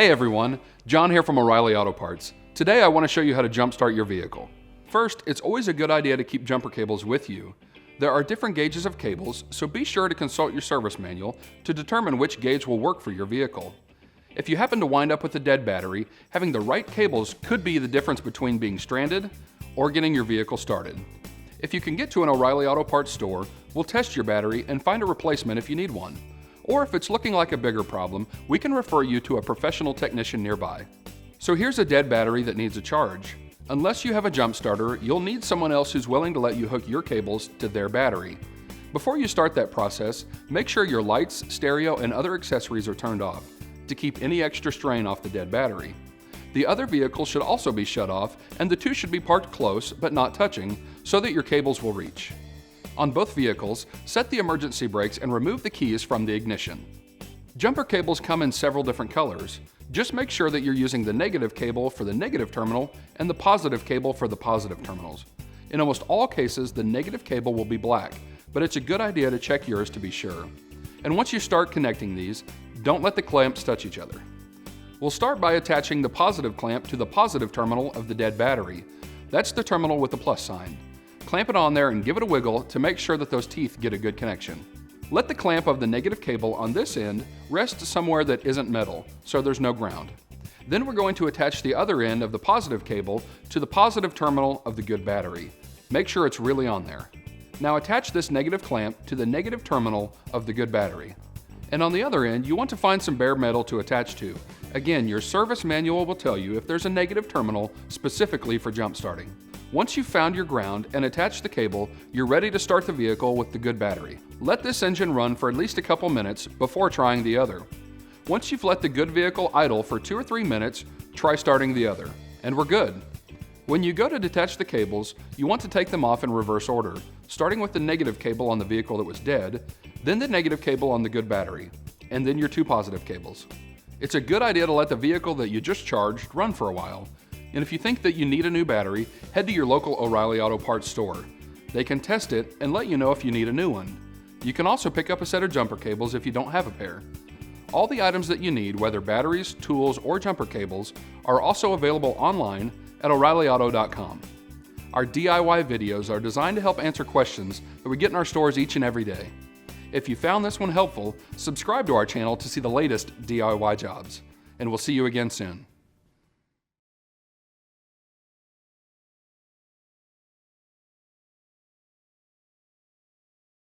Hey everyone, John here from O'Reilly Auto Parts. Today I want to show you how to jumpstart your vehicle. First, it's always a good idea to keep jumper cables with you. There are different gauges of cables, so be sure to consult your service manual to determine which gauge will work for your vehicle. If you happen to wind up with a dead battery, having the right cables could be the difference between being stranded or getting your vehicle started. If you can get to an O'Reilly Auto Parts store, we'll test your battery and find a replacement if you need one. Or if it's looking like a bigger problem, we can refer you to a professional technician nearby. So here's a dead battery that needs a charge. Unless you have a jump starter, you'll need someone else who's willing to let you hook your cables to their battery. Before you start that process, make sure your lights, stereo, and other accessories are turned off to keep any extra strain off the dead battery. The other vehicle should also be shut off, and the two should be parked close but not touching so that your cables will reach. On both vehicles, set the emergency brakes and remove the keys from the ignition. Jumper cables come in several different colors. Just make sure that you're using the negative cable for the negative terminal and the positive cable for the positive terminals. In almost all cases, the negative cable will be black, but it's a good idea to check yours to be sure. And once you start connecting these, don't let the clamps touch each other. We'll start by attaching the positive clamp to the positive terminal of the dead battery. That's the terminal with the plus sign. Clamp it on there and give it a wiggle to make sure that those teeth get a good connection. Let the clamp of the negative cable on this end rest somewhere that isn't metal, so there's no ground. Then we're going to attach the other end of the positive cable to the positive terminal of the good battery. Make sure it's really on there. Now attach this negative clamp to the negative terminal of the good battery. And on the other end, you want to find some bare metal to attach to. Again, your service manual will tell you if there's a negative terminal specifically for jump starting. Once you've found your ground and attached the cable, you're ready to start the vehicle with the good battery. Let this engine run for at least a couple minutes before trying the other. Once you've let the good vehicle idle for 2 or 3 minutes, try starting the other. And we're good. When you go to detach the cables, you want to take them off in reverse order, starting with the negative cable on the vehicle that was dead, then the negative cable on the good battery, and then your 2 positive cables. It's a good idea to let the vehicle that you just charged run for a while. And if you think that you need a new battery, head to your local O'Reilly Auto Parts store. They can test it and let you know if you need a new one. You can also pick up a set of jumper cables if you don't have a pair. All the items that you need, whether batteries, tools, or jumper cables, are also available online at O'ReillyAuto.com. Our DIY videos are designed to help answer questions that we get in our stores each and every day. If you found this one helpful, subscribe to our channel to see the latest DIY jobs. And we'll see you again soon.